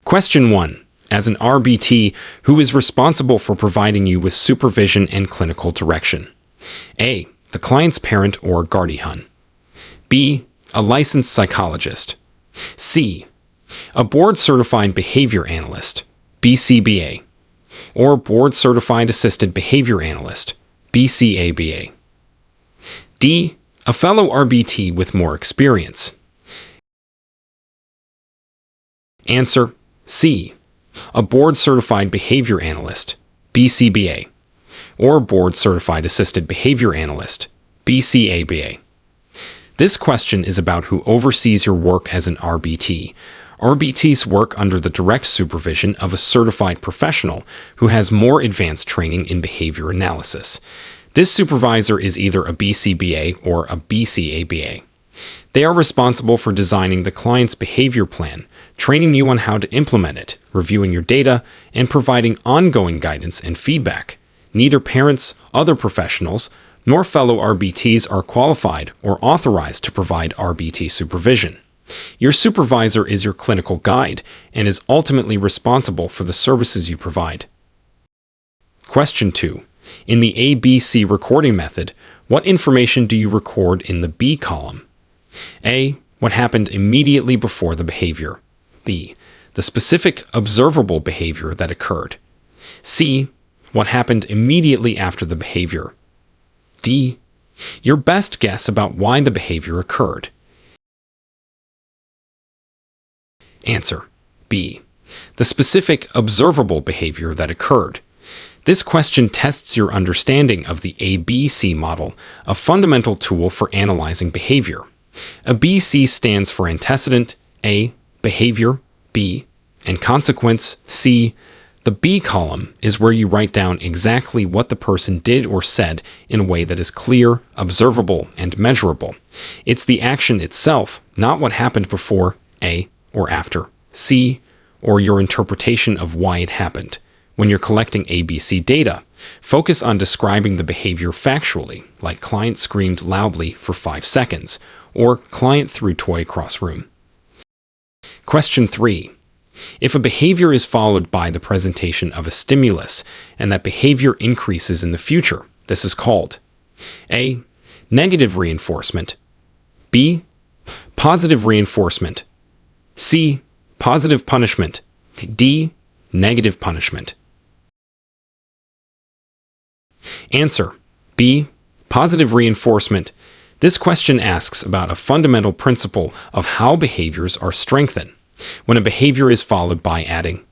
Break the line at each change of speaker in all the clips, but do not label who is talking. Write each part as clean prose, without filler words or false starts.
Question 1. As an RBT, who is responsible for providing you with supervision and clinical direction? A. The client's parent or guardian. B. A licensed psychologist. C. A board-certified behavior analyst, BCBA, or board-certified assisted behavior analyst, BCABA. D. A fellow RBT with more experience. Answer: C. A board-certified behavior analyst, BCBA, or board-certified assisted behavior analyst, BCABA. This question is about who oversees your work as an RBT. RBTs work under the direct supervision of a certified professional who has more advanced training in behavior analysis. This supervisor is either a BCBA or a BCABA. They are responsible for designing the client's behavior plan, training you on how to implement it, reviewing your data, and providing ongoing guidance and feedback. Neither parents, other professionals, nor fellow RBTs are qualified or authorized to provide RBT supervision. Your supervisor is your clinical guide and is ultimately responsible for the services you provide. Question 2. In the ABC recording method, what information do you record in the B column? A. What happened immediately before the behavior. B. The specific observable behavior that occurred. C. What happened immediately after the behavior. D. Your best guess about why the behavior occurred. Answer: B. The specific observable behavior that occurred. This question tests your understanding of the ABC model, a fundamental tool for analyzing behavior. A BC stands for antecedent, A, behavior, B, and consequence, C. The B column is where you write down exactly what the person did or said in a way that is clear, observable, and measurable. It's the action itself, not what happened before, A, or after, C, or your interpretation of why it happened. When you're collecting ABC data, focus on describing the behavior factually, like client screamed loudly for 5 seconds, or client threw toy across room. Question 3. If a behavior is followed by the presentation of a stimulus, and that behavior increases in the future, this is called A. Negative reinforcement. B. Positive reinforcement. C. Positive punishment. D. Negative punishment. Answer: B. Positive reinforcement. This question asks about a fundamental principle of how behaviors are strengthened. When a behavior is followed by adding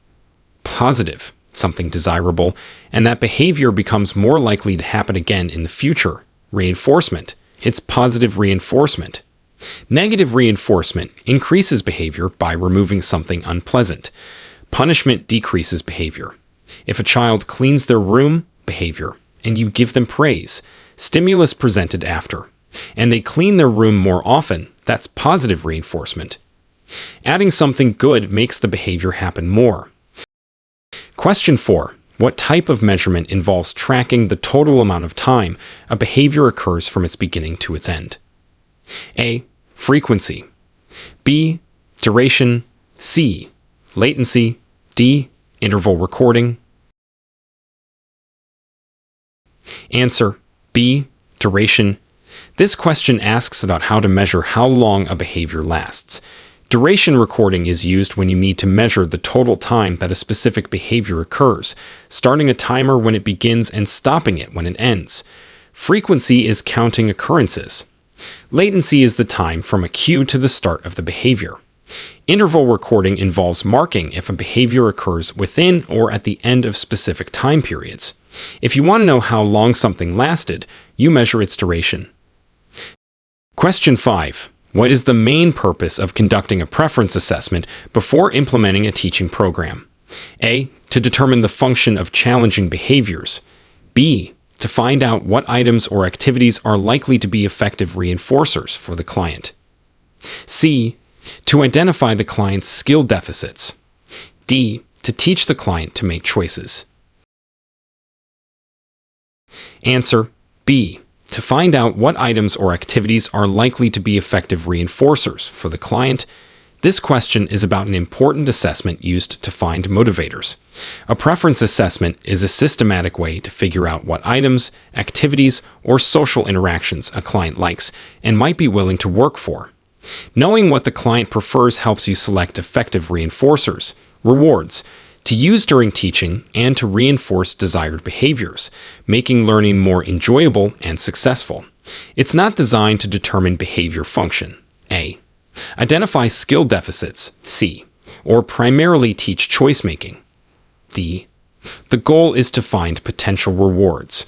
positive, something desirable, and that behavior becomes more likely to happen again in the future, reinforcement, it's positive reinforcement. Negative reinforcement increases behavior by removing something unpleasant. Punishment decreases behavior. If a child cleans their room, behavior, and you give them praise, stimulus presented after, and they clean their room more often, that's positive reinforcement. Adding something good makes the behavior happen more. Question 4. What type of measurement involves tracking the total amount of time a behavior occurs from its beginning to its end? A. Frequency. B. Duration. C. Latency. D. Interval recording. Answer: B. Duration. This question asks about how to measure how long a behavior lasts. Duration recording is used when you need to measure the total time that a specific behavior occurs, starting a timer when it begins and stopping it when it ends. Frequency is counting occurrences. Latency is the time from a cue to the start of the behavior. Interval recording involves marking if a behavior occurs within or at the end of specific time periods. If you want to know how long something lasted, you measure its duration. Question 5. What is the main purpose of conducting a preference assessment before implementing a teaching program? A. To determine the function of challenging behaviors. B. To find out what items or activities are likely to be effective reinforcers for the client. C. To identify the client's skill deficits. D. To teach the client to make choices. Answer: B. To find out what items or activities are likely to be effective reinforcers for the client. This question is about an important assessment used to find motivators. A preference assessment is a systematic way to figure out what items, activities, or social interactions a client likes and might be willing to work for. Knowing what the client prefers helps you select effective reinforcers, rewards, to use during teaching and to reinforce desired behaviors, making learning more enjoyable and successful. It's not designed to determine behavior function. A. Identify skill deficits. C. Or primarily teach choice making. D. The goal is to find potential rewards.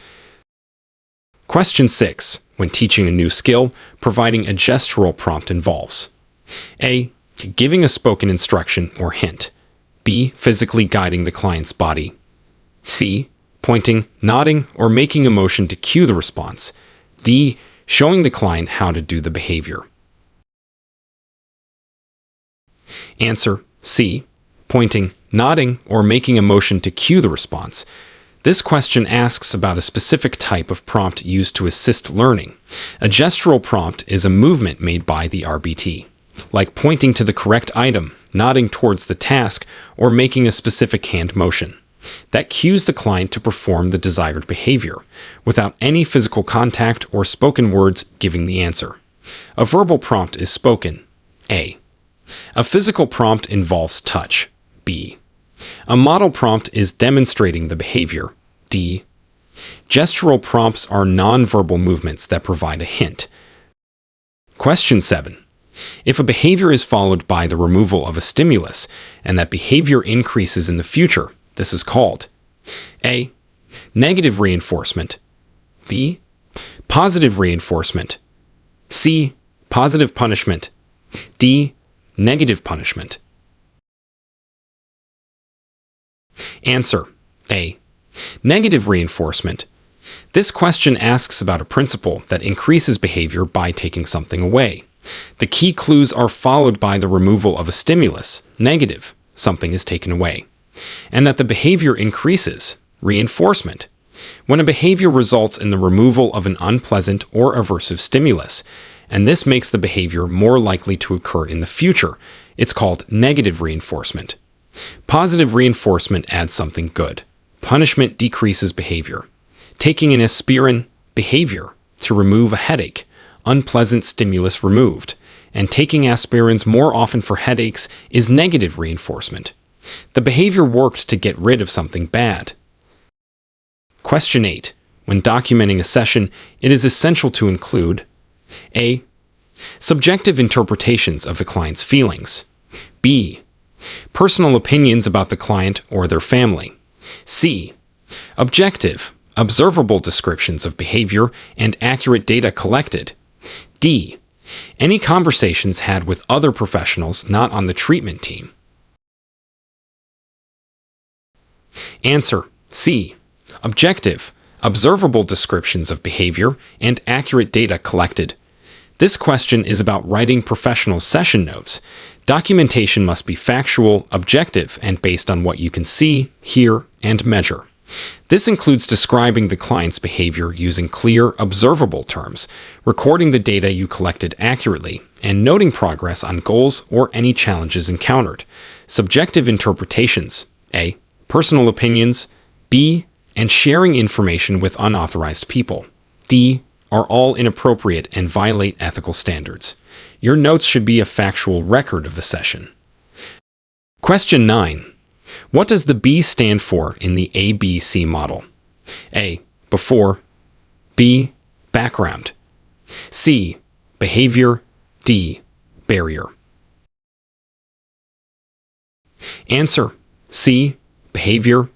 Question 6. When teaching a new skill, providing a gestural prompt involves A. Giving a spoken instruction or hint. B. Physically guiding the client's body. C. Pointing, nodding, or making a motion to cue the response. D. Showing the client how to do the behavior. Answer: C. Pointing, nodding, or making a motion to cue the response. This question asks about a specific type of prompt used to assist learning. A gestural prompt is a movement made by the RBT, like pointing to the correct item, nodding towards the task, or making a specific hand motion. That cues the client to perform the desired behavior, without any physical contact or spoken words giving the answer. A verbal prompt is spoken. A. A physical prompt involves touch. B. A model prompt is demonstrating the behavior. D. Gestural prompts are nonverbal movements that provide a hint. Question 7. If a behavior is followed by the removal of a stimulus and that behavior increases in the future, this is called A. Negative reinforcement. B. Positive reinforcement. C. Positive punishment. D. Negative punishment. Answer: A. Negative reinforcement. This question asks about a principle that increases behavior by taking something away. The key clues are followed by the removal of a stimulus, negative, something is taken away, and that the behavior increases, reinforcement. When a behavior results in the removal of an unpleasant or aversive stimulus, and this makes the behavior more likely to occur in the future, it's called negative reinforcement. Positive reinforcement adds something good. Punishment decreases behavior. Taking an aspirin, behavior, to remove a headache, unpleasant stimulus removed, and taking aspirins more often for headaches is negative reinforcement. The behavior worked to get rid of something bad. Question 8. When documenting a session, it is essential to include A. Subjective interpretations of the client's feelings. B. Personal opinions about the client or their family. C. Objective, observable descriptions of behavior and accurate data collected. D. Any conversations had with other professionals not on the treatment team. Answer: C. Objective, observable descriptions of behavior and accurate data collected. This question is about writing professional session notes. Documentation must be factual, objective, and based on what you can see, hear, and measure. This includes describing the client's behavior using clear, observable terms, recording the data you collected accurately, and noting progress on goals or any challenges encountered. Subjective interpretations: A. Personal opinions. B. And sharing information with unauthorized people. D. Are all inappropriate and violate ethical standards. Your notes should be a factual record of the session. Question 9. What does the B stand for in the ABC model? A. Before. B. Background. C. Behavior. D. Barrier. Answer: C. Behavior.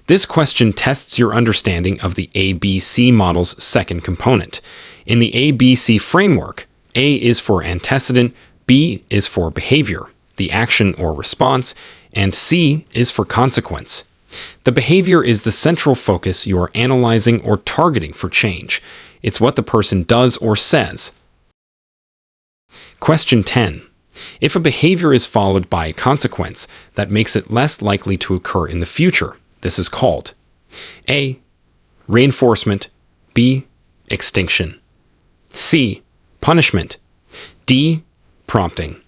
This question tests your understanding of the ABC model's second component. In the ABC framework, A is for antecedent, B is for behavior, the action or response, and C is for consequence. The behavior is the central focus you are analyzing or targeting for change. It's what the person does or says. Question 10. If a behavior is followed by a consequence that makes it less likely to occur in the future, this is called A. Reinforcement. B. Extinction. C. Punishment. D. Prompting.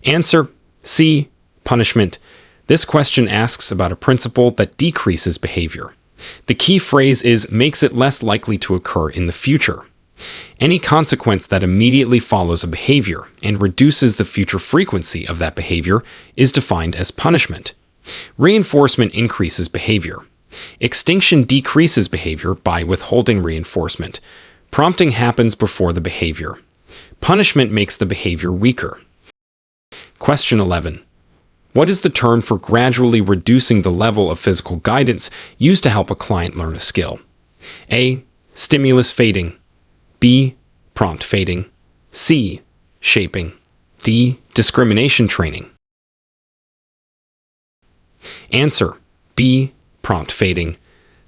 Answer C. Punishment. This question asks about a principle that decreases behavior. The key phrase is makes it less likely to occur in the future. Any consequence that immediately follows a behavior and reduces the future frequency of that behavior is defined as punishment. Reinforcement increases behavior. Extinction decreases behavior by withholding reinforcement. Prompting happens before the behavior. Punishment makes the behavior weaker. Question 11. What is the term for gradually reducing the level of physical guidance used to help a client learn a skill? A. Stimulus fading. B. Prompt fading. C. Shaping. D. Discrimination training. Answer B. Prompt fading.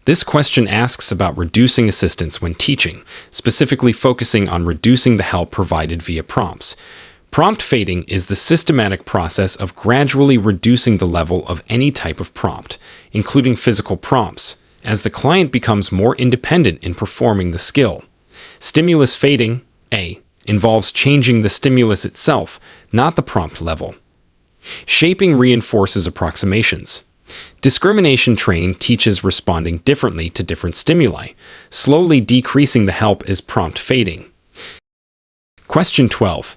This question asks about reducing assistance when teaching, specifically focusing on reducing the help provided via prompts. Prompt fading is the systematic process of gradually reducing the level of any type of prompt, including physical prompts, as the client becomes more independent in performing the skill. Stimulus fading, A, involves changing the stimulus itself, not the prompt level. Shaping reinforces approximations. Discrimination training teaches responding differently to different stimuli. Slowly decreasing the help is prompt fading. Question 12.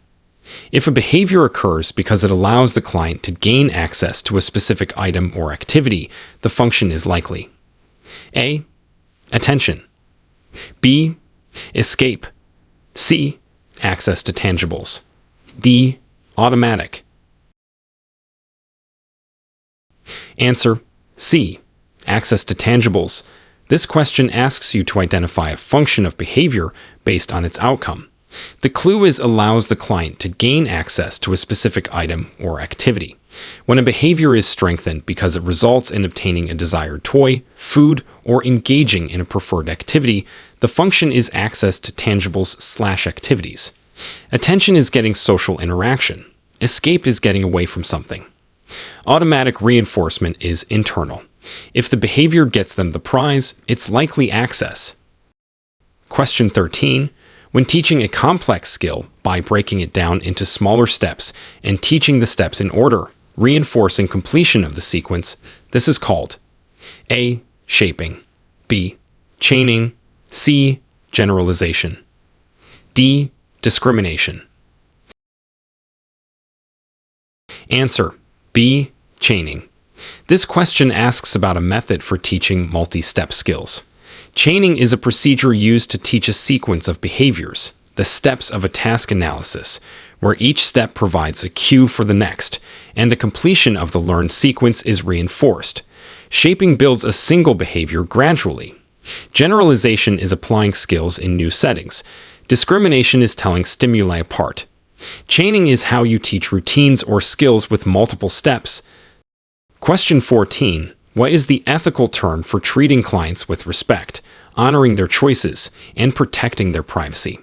If a behavior occurs because it allows the client to gain access to a specific item or activity, the function is likely. A. Attention. B. Escape. C. Access to tangibles. D. Automatic. Answer C. Access to tangibles. This question asks you to identify a function of behavior based on its outcome. The clue is allows the client to gain access to a specific item or activity. When a behavior is strengthened because it results in obtaining a desired toy, food, or engaging in a preferred activity, the function is access to tangibles/activities. Attention is getting social interaction. Escape is getting away from something. Automatic reinforcement is internal. If the behavior gets them the prize, it's likely access. Question 13. When teaching a complex skill by breaking it down into smaller steps and teaching the steps in order, reinforcing completion of the sequence, this is called A. Shaping. B. Chaining. C. Generalization. D. Discrimination. Answer B. Chaining. This question asks about a method for teaching multi-step skills. Chaining is a procedure used to teach a sequence of behaviors, the steps of a task analysis, where each step provides a cue for the next, and the completion of the learned sequence is reinforced. Shaping builds a single behavior gradually. Generalization is applying skills in new settings. Discrimination is telling stimuli apart. Chaining is how you teach routines or skills with multiple steps. Question 14. What is the ethical term for treating clients with respect, honoring their choices, and protecting their privacy?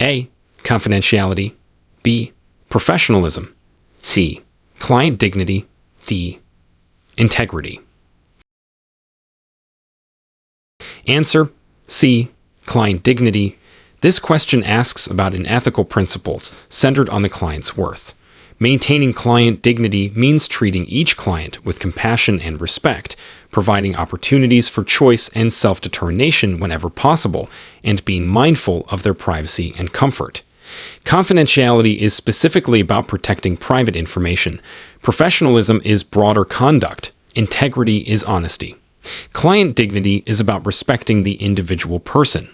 A. Confidentiality. B. Professionalism. C. Client dignity. D. Integrity. Answer C. Client dignity. This question asks about an ethical principle centered on the client's worth. Maintaining client dignity means treating each client with compassion and respect, providing opportunities for choice and self-determination whenever possible, and being mindful of their privacy and comfort. Confidentiality is specifically about protecting private information. Professionalism is broader conduct. Integrity is honesty. Client dignity is about respecting the individual person.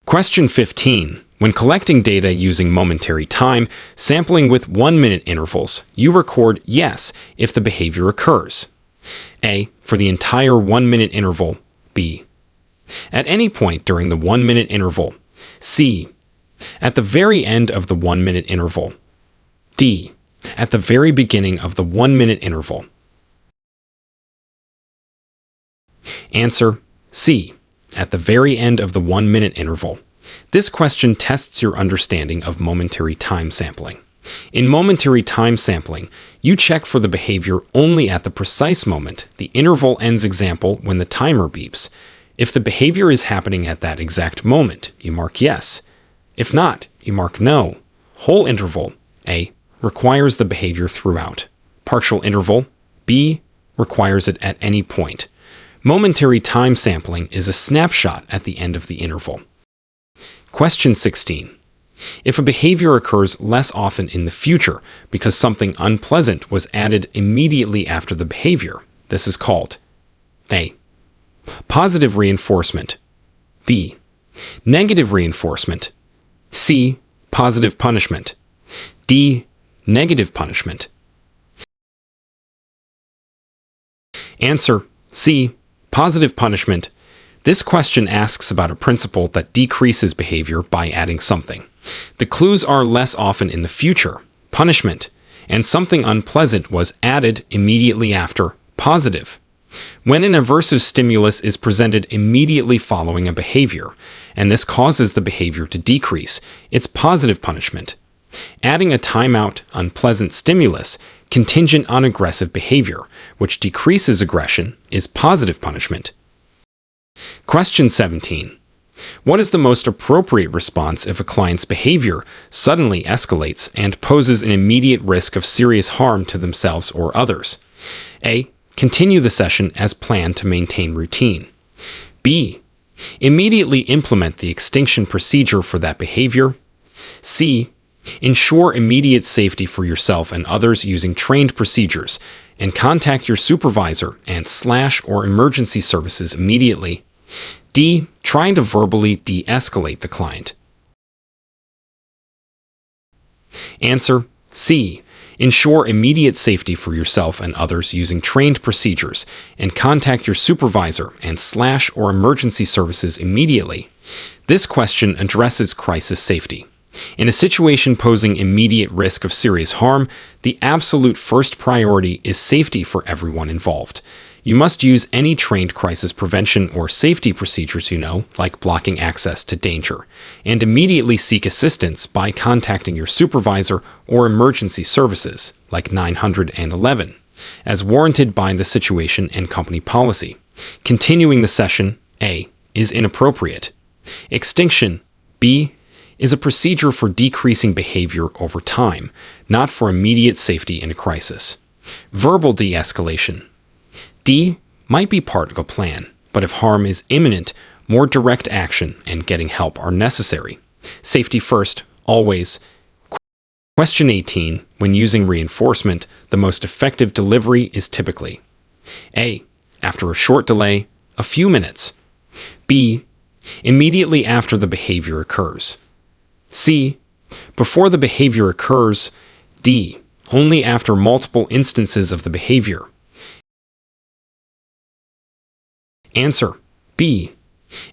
Question 15. When collecting data using momentary time, sampling with 1-minute intervals, you record yes if the behavior occurs. A. For the entire 1-minute interval. B. At any point during the 1-minute interval. C. At the very end of the 1-minute interval. D. At the very beginning of the 1-minute interval. Answer C. At the very end of the 1-minute interval. This question tests your understanding of momentary time sampling. In momentary time sampling, you check for the behavior only at the precise moment the interval ends, example, when the timer beeps. If the behavior is happening at that exact moment, you mark yes. If not, you mark no. Whole interval, A. requires the behavior throughout. Partial interval. B, requires it at any point. Momentary time sampling is a snapshot at the end of the interval. Question 16. If a behavior occurs less often in the future because something unpleasant was added immediately after the behavior, this is called A, positive reinforcement, B, negative reinforcement, C, positive punishment, D, negative punishment. Answer C, positive punishment. This question asks about a principle that decreases behavior by adding something. The clues are less often in the future, punishment, and something unpleasant was added immediately after, positive. When an aversive stimulus is presented immediately following a behavior, and this causes the behavior to decrease, it's positive punishment. Adding a timeout, unpleasant stimulus, contingent on aggressive behavior, which decreases aggression, is positive punishment. Question 17. What is the most appropriate response if a client's behavior suddenly escalates and poses an immediate risk of serious harm to themselves or others? A, continue the session as planned to maintain routine. B, immediately implement the extinction procedure for that behavior. C, ensure immediate safety for yourself and others using trained procedures, and contact your supervisor and / or emergency services immediately. D, trying to verbally de-escalate the client. Answer C, ensure immediate safety for yourself and others using trained procedures, and contact your supervisor and / or emergency services immediately. This question addresses crisis safety. In a situation posing immediate risk of serious harm, the absolute first priority is safety for everyone involved. You must use any trained crisis prevention or safety procedures you know, like blocking access to danger, and immediately seek assistance by contacting your supervisor or emergency services, like 911, as warranted by the situation and company policy. Continuing the session, A, is inappropriate. Extinction, B, is a procedure for decreasing behavior over time, not for immediate safety in a crisis. Verbal de-escalation. D, might be part of a plan, but if harm is imminent, more direct action and getting help are necessary. Safety first, always. Question 18. When using reinforcement, the most effective delivery is typically A, after a short delay, a few minutes. B, immediately after the behavior occurs. C, before the behavior occurs. D, only after multiple instances of the behavior. Answer B,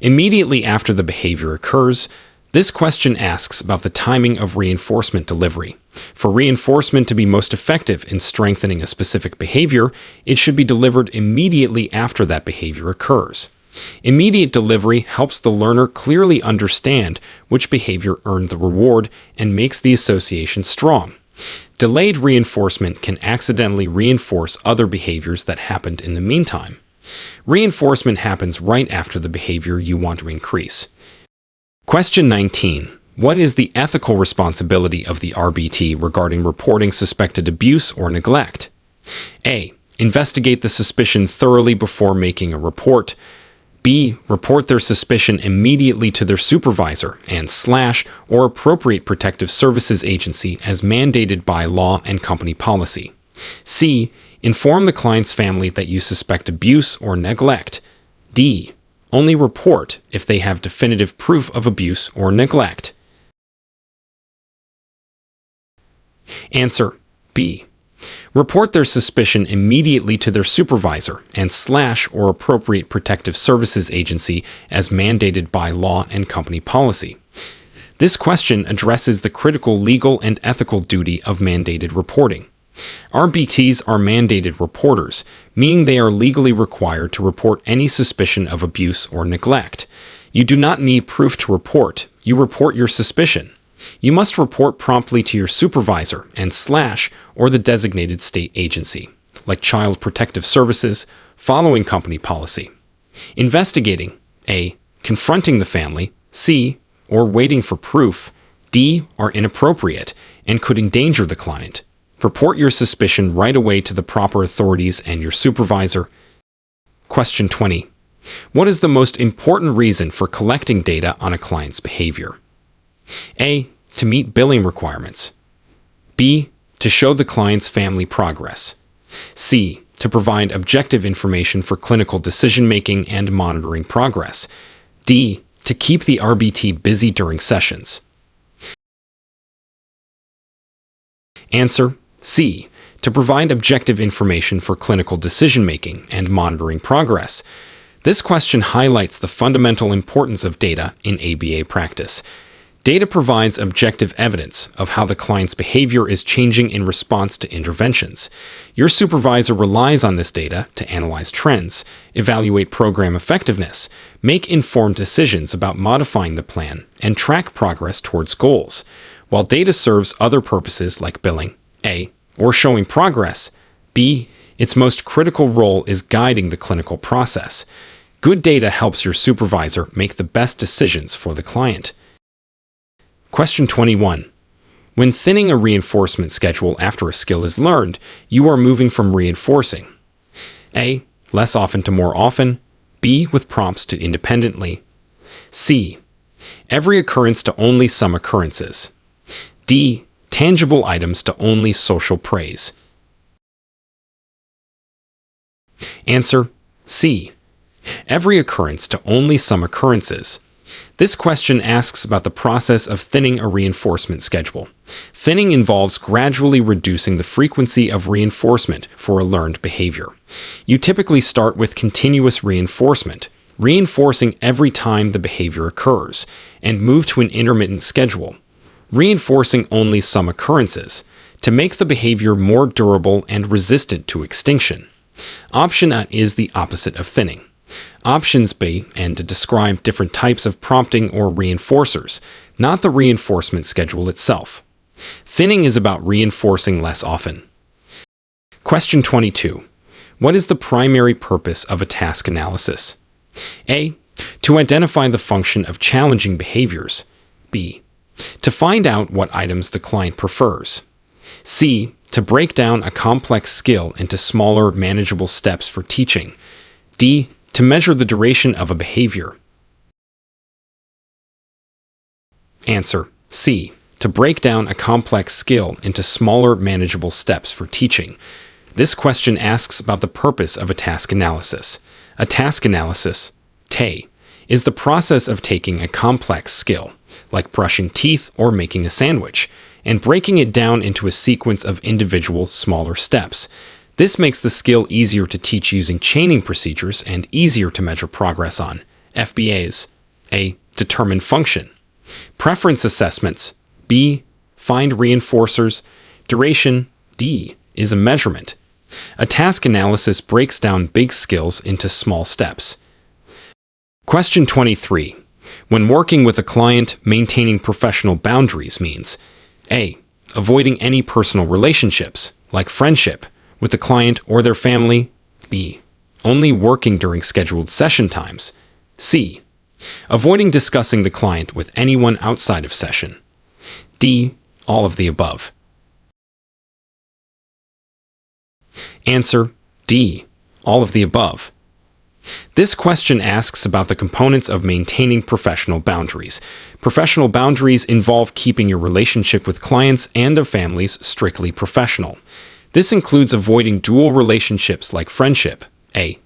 immediately after the behavior occurs. This question asks about the timing of reinforcement delivery. For reinforcement to be most effective in strengthening a specific behavior, it should be delivered immediately after that behavior occurs. Immediate delivery helps the learner clearly understand which behavior earned the reward and makes the association strong. Delayed reinforcement can accidentally reinforce other behaviors that happened in the meantime. Reinforcement happens right after the behavior you want to increase. Question 19. What is the ethical responsibility of the RBT regarding reporting suspected abuse or neglect? A, investigate the suspicion thoroughly before making a report. B, report their suspicion immediately to their supervisor and / or appropriate protective services agency as mandated by law and company policy. C, inform the client's family that you suspect abuse or neglect. D, only report if they have definitive proof of abuse or neglect. Answer B, report their suspicion immediately to their supervisor and / or appropriate protective services agency as mandated by law and company policy. This question addresses the critical legal and ethical duty of mandated reporting. RBTs are mandated reporters, meaning they are legally required to report any suspicion of abuse or neglect. You do not need proof to report, you report your suspicion. You must report promptly to your supervisor and / or the designated state agency, like Child Protective Services, following company policy. Investigating. A, confronting the family. C, or waiting for proof. D. Are inappropriate and could endanger the client. Report your suspicion right away to the proper authorities and your supervisor. Question 20. What is the most important reason for collecting data on a client's behavior? A. To meet billing requirements. B. To show the client's family progress. C. To provide objective information for clinical decision-making and monitoring progress. D. To keep the RBT busy during sessions. Answer: C. To provide objective information for clinical decision-making and monitoring progress. This question highlights the fundamental importance of data in ABA practice. Data provides objective evidence of how the client's behavior is changing in response to interventions. Your supervisor relies on this data to analyze trends, evaluate program effectiveness, make informed decisions about modifying the plan, and track progress towards goals. While data serves other purposes like billing, A, or showing progress, B, its most critical role is guiding the clinical process. Good data helps your supervisor make the best decisions for the client. Question 21. When thinning a reinforcement schedule after a skill is learned, you are moving from reinforcing A. Less often to more often. B. With prompts to independently. C. Every occurrence to only some occurrences. D. Tangible items to only social praise. Answer: C. Every occurrence to only some occurrences. This question asks about the process of thinning a reinforcement schedule. Thinning involves gradually reducing the frequency of reinforcement for a learned behavior. You typically start with continuous reinforcement, reinforcing every time the behavior occurs, and move to an intermittent schedule, reinforcing only some occurrences, to make the behavior more durable and resistant to extinction. Option A is the opposite of thinning. Options B and to describe different types of prompting or reinforcers, not the reinforcement schedule itself. Thinning is about reinforcing less often. Question 22. What is the primary purpose of a task analysis? A. To identify the function of challenging behaviors. B. To find out what items the client prefers. C. To break down a complex skill into smaller, manageable steps for teaching. D. To measure the duration of a behavior. Answer: C. To break down a complex skill into smaller, manageable steps for teaching. This question asks about the purpose of a task analysis. A task analysis, TAE, is the process of taking a complex skill, like brushing teeth or making a sandwich, and breaking it down into a sequence of individual, smaller steps. This makes the skill easier to teach using chaining procedures and easier to measure progress on. FBAs. A. Determine function. Preference assessments. B. Find reinforcers. Duration. D. Is a measurement. A task analysis breaks down big skills into small steps. Question 23. When working with a client, maintaining professional boundaries means A. Avoiding any personal relationships, like friendship, with the client or their family. B. Only working during scheduled session times. C. Avoiding discussing the client with anyone outside of session. D. All of the above. Answer: D. All of the above. This question asks about the components of maintaining professional boundaries. Professional boundaries involve keeping your relationship with clients and their families strictly professional. This includes avoiding dual relationships like friendship, A.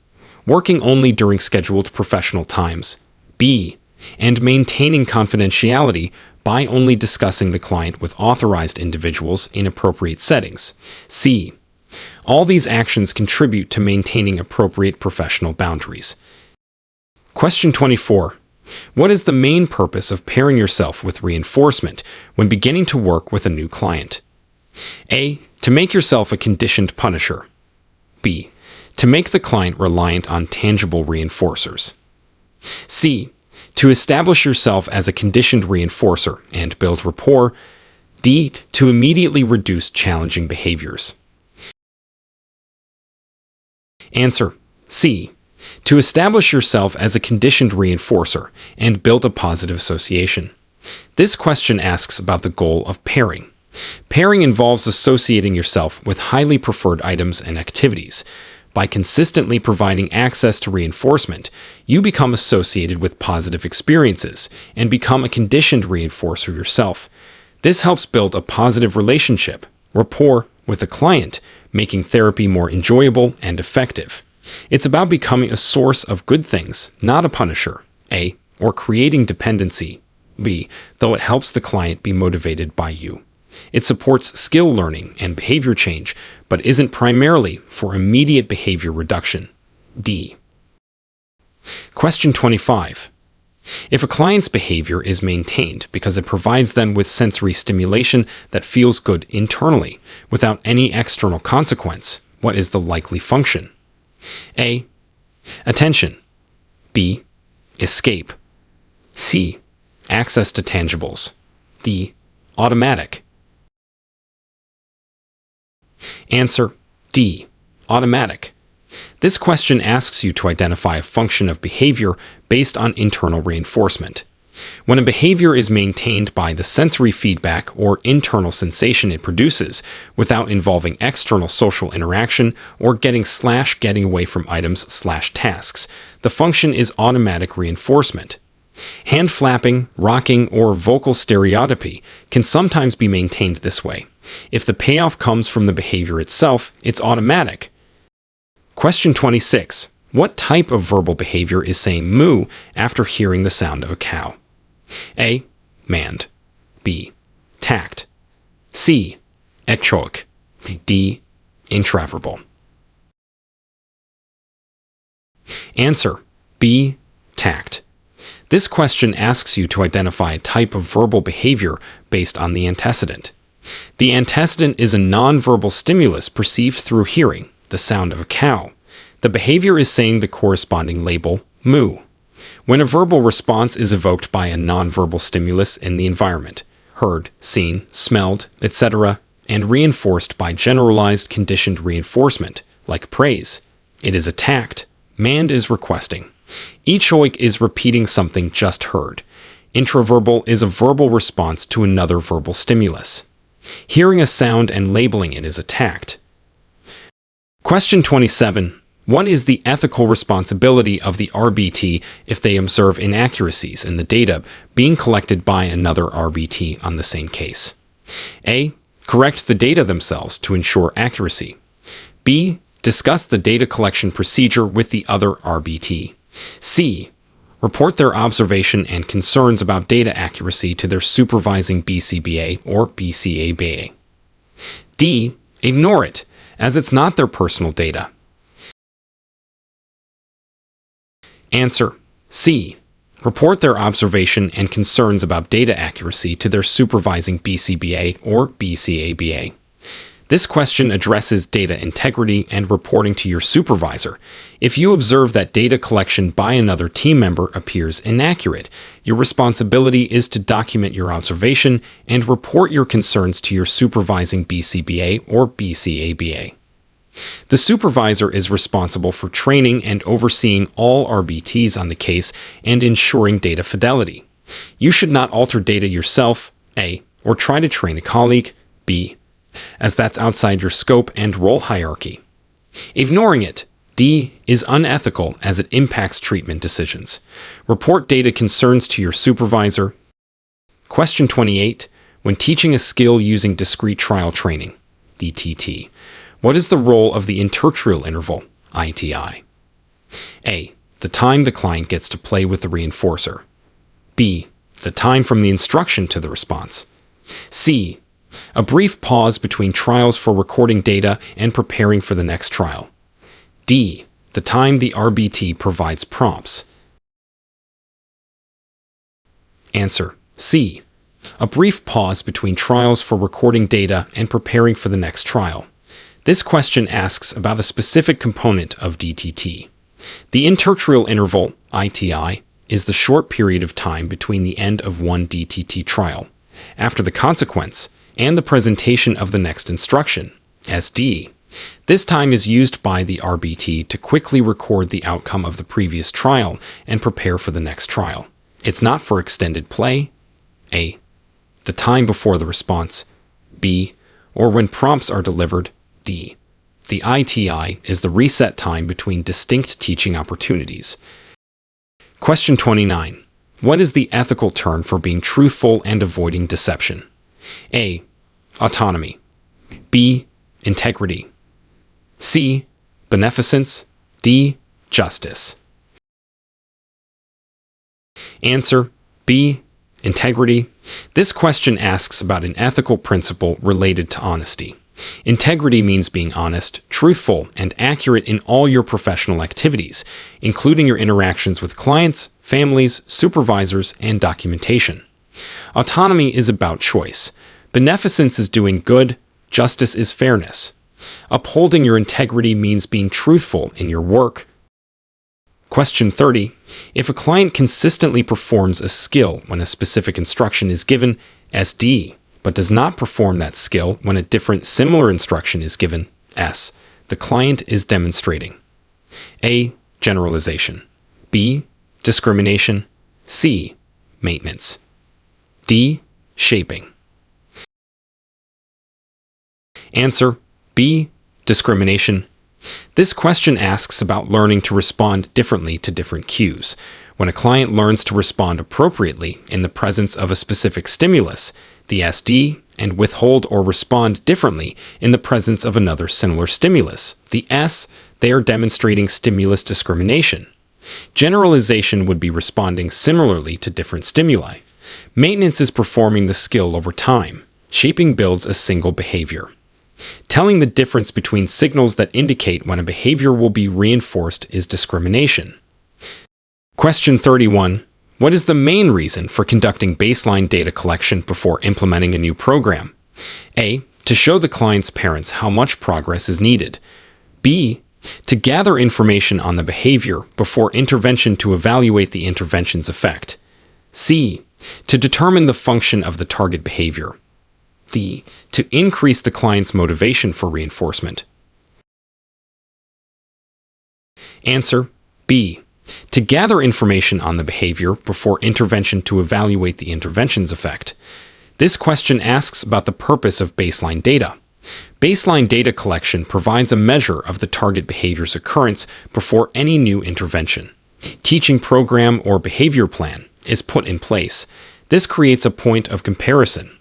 Working only during scheduled professional times, B. And maintaining confidentiality by only discussing the client with authorized individuals in appropriate settings, C. All these actions contribute to maintaining appropriate professional boundaries. Question 24. What is the main purpose of pairing yourself with reinforcement when beginning to work with a new client? A. To make yourself a conditioned punisher. B. To make the client reliant on tangible reinforcers. C. To establish yourself as a conditioned reinforcer and build rapport. D. To immediately reduce challenging behaviors. Answer: C. To establish yourself as a conditioned reinforcer and build a positive association. This question asks about the goal of pairing. Pairing involves associating yourself with highly preferred items and activities. By consistently providing access to reinforcement, you become associated with positive experiences and become a conditioned reinforcer yourself. This helps build a positive relationship, rapport, with the client, making therapy more enjoyable and effective. It's about becoming a source of good things, not a punisher, A, or creating dependency, B, though it helps the client be motivated by you. It supports skill learning and behavior change, but isn't primarily for immediate behavior reduction. D. Question 25. If a client's behavior is maintained because it provides them with sensory stimulation that feels good internally, without any external consequence, what is the likely function? A. Attention. B. Escape. C. Access to tangibles. D. Automatic. Answer D. Automatic. This question asks you to identify a function of behavior based on internal reinforcement. When a behavior is maintained by the sensory feedback or internal sensation it produces without involving external social interaction or getting away from items/tasks, the function is automatic reinforcement. Hand flapping, rocking, or vocal stereotypy can sometimes be maintained this way. If the payoff comes from the behavior itself, it's automatic. Question 26. What type of verbal behavior is saying moo after hearing the sound of a cow? A. Mand. B. Tact. C. Echoic. D. Intraverbal. Answer B. Tact. This question asks you to identify a type of verbal behavior based on the antecedent. The antecedent is a nonverbal stimulus perceived through hearing, the sound of a cow. The behavior is saying the corresponding label, moo. When a verbal response is evoked by a nonverbal stimulus in the environment, heard, seen, smelled, etc., and reinforced by generalized conditioned reinforcement, like praise, it is a tact. Mand is requesting. Echoic is repeating something just heard. Intraverbal is a verbal response to another verbal stimulus. Hearing a sound and labeling it is a tact. Question 27. What is the ethical responsibility of the RBT if they observe inaccuracies in the data being collected by another RBT on the same case? A. Correct the data themselves to ensure accuracy. B. Discuss the data collection procedure with the other RBT. C. Report their observation and concerns about data accuracy to their supervising BCBA or BCABA. D. Ignore it, as it's not their personal data. Answer C. Report their observation and concerns about data accuracy to their supervising BCBA or BCABA. This question addresses data integrity and reporting to your supervisor. If you observe that data collection by another team member appears inaccurate, your responsibility is to document your observation and report your concerns to your supervising BCBA or BCABA. The supervisor is responsible for training and overseeing all RBTs on the case and ensuring data fidelity. You should not alter data yourself, A, or try to train a colleague, B, as that's outside your scope and role hierarchy. Ignoring it, D, is unethical as it impacts treatment decisions. Report data concerns to your supervisor. Question 28. When teaching a skill using discrete trial training, DTT, what is the role of the intertrial interval, ITI? A. The time the client gets to play with the reinforcer. B. The time from the instruction to the response. C. A brief pause between trials for recording data and preparing for the next trial. D. The time the RBT provides prompts. Answer C. A brief pause between trials for recording data and preparing for the next trial. This question asks about a specific component of DTT. The intertrial interval, ITI, is the short period of time between the end of one DTT trial, after the consequence, and the presentation of the next instruction, SD. This time is used by the RBT to quickly record the outcome of the previous trial and prepare for the next trial. It's not for extended play. A. The time before the response. B. Or when prompts are delivered. D. The ITI is the reset time between distinct teaching opportunities. Question 29. What is the ethical term for being truthful and avoiding deception? A. Autonomy. B. Integrity. C. Beneficence. D. Justice. Answer B. Integrity. This question asks about an ethical principle related to honesty. Integrity means being honest, truthful, and accurate in all your professional activities, including your interactions with clients, families, supervisors, and documentation. Autonomy is about choice. Beneficence is doing good. Justice is fairness. Upholding your integrity means being truthful in your work. Question 30. If a client consistently performs a skill when a specific instruction is given, SD, but does not perform that skill when a different similar instruction is given, S, the client is demonstrating A. Generalization. B. Discrimination. C. Maintenance. D. Shaping. Answer B. Discrimination. This question asks about learning to respond differently to different cues. When a client learns to respond appropriately in the presence of a specific stimulus, the SD, and withhold or respond differently in the presence of another similar stimulus, the S, they are demonstrating stimulus discrimination. Generalization would be responding similarly to different stimuli. Maintenance is performing the skill over time. Shaping builds a single behavior. Telling the difference between signals that indicate when a behavior will be reinforced is discrimination. Question 31. What is the main reason for conducting baseline data collection before implementing a new program? A. To show the client's parents how much progress is needed. B. To gather information on the behavior before intervention to evaluate the intervention's effect. C. To determine the function of the target behavior. D. To increase the client's motivation for reinforcement. Answer B. To gather information on the behavior before intervention to evaluate the intervention's effect. This question asks about the purpose of baseline data. Baseline data collection provides a measure of the target behavior's occurrence before any new intervention. Teaching program or behavior plan is put in place. This creates a point of comparison.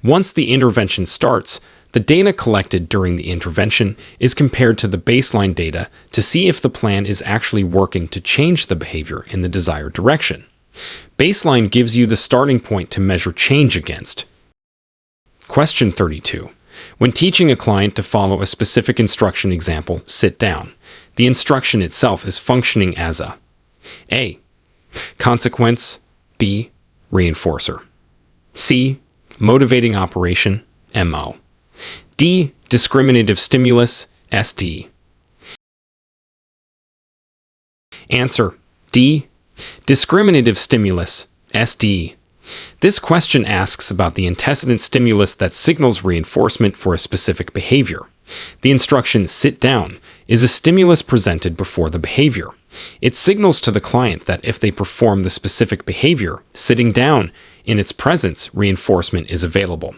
Once the intervention starts, the data collected during the intervention is compared to the baseline data to see if the plan is actually working to change the behavior in the desired direction. Baseline gives you the starting point to measure change against. Question 32. When teaching a client to follow a specific instruction example, sit down, the instruction itself is functioning as A. Consequence. B. Reinforcer. C. Motivating operation, MO. D. Discriminative stimulus, SD. Answer D. Discriminative stimulus, SD. This question asks about the antecedent stimulus that signals reinforcement for a specific behavior. The instruction sit down is a stimulus presented before the behavior. It signals to the client that if they perform the specific behavior, sitting down, in its presence, reinforcement is available.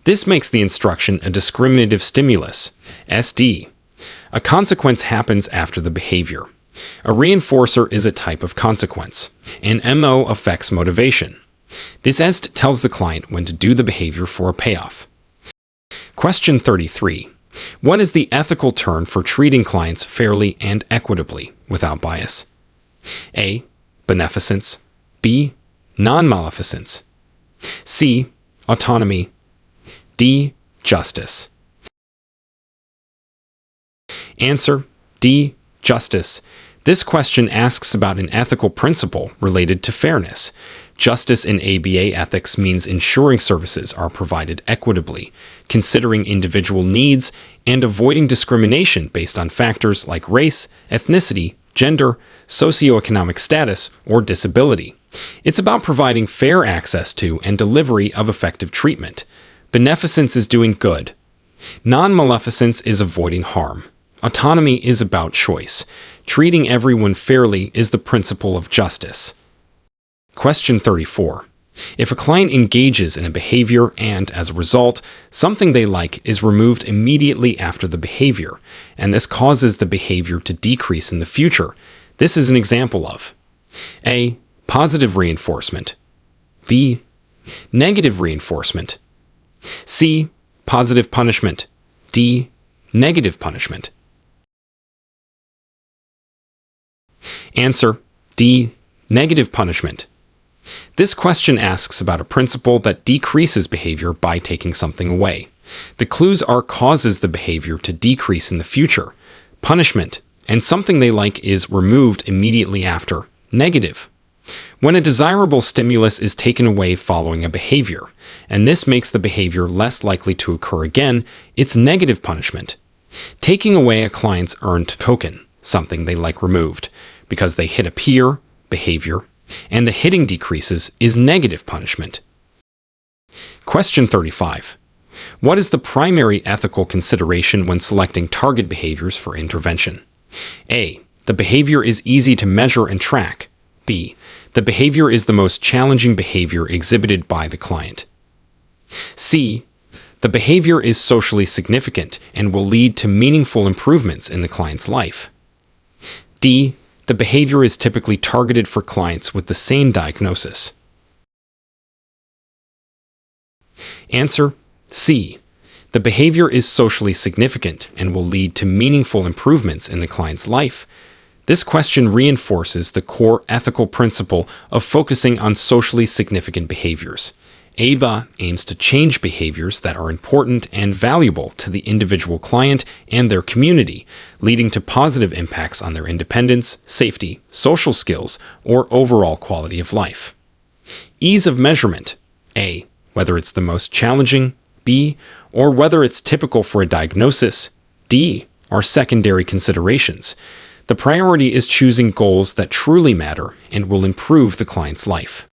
This makes the instruction a discriminative stimulus, SD. A consequence happens after the behavior. A reinforcer is a type of consequence. An MO affects motivation. This EST tells the client when to do the behavior for a payoff. Question 33. What is the ethical term for treating clients fairly and equitably without bias? A. Beneficence. B. Non-maleficence. C. Autonomy. D. Justice. Answer D. Justice. This question asks about an ethical principle related to fairness. Justice in ABA ethics means ensuring services are provided equitably, considering individual needs, and avoiding discrimination based on factors like race, ethnicity, gender, socioeconomic status, or disability. It's about providing fair access to and delivery of effective treatment. Beneficence is doing good. Non-maleficence is avoiding harm. Autonomy is about choice. Treating everyone fairly is the principle of justice. Question 34. If a client engages in a behavior and, as a result, something they like is removed immediately after the behavior, and this causes the behavior to decrease in the future, this is an example of A. Positive reinforcement, B. Negative reinforcement, C. Positive punishment, D. Negative punishment. Answer: D. Negative punishment. This question asks about a principle that decreases behavior by taking something away. The clues are causes the behavior to decrease in the future, punishment, and something they like is removed immediately after, negative. When a desirable stimulus is taken away following a behavior, and this makes the behavior less likely to occur again, it's negative punishment. Taking away a client's earned token, something they like removed, because they hit a peer, behavior, and the hitting decreases, is negative punishment. Question 35. What is the primary ethical consideration when selecting target behaviors for intervention? A. The behavior is easy to measure and track. B. The behavior is the most challenging behavior exhibited by the client. C. The behavior is socially significant and will lead to meaningful improvements in the client's life. D. The behavior is typically targeted for clients with the same diagnosis. Answer: C. The behavior is socially significant and will lead to meaningful improvements in the client's life. This question reinforces the core ethical principle of focusing on socially significant behaviors. ABA aims to change behaviors that are important and valuable to the individual client and their community, leading to positive impacts on their independence, safety, social skills, or overall quality of life. Ease of measurement. A. Whether it's the most challenging. B. Or whether it's typical for a diagnosis. D. Are secondary considerations. The priority is choosing goals that truly matter and will improve the client's life.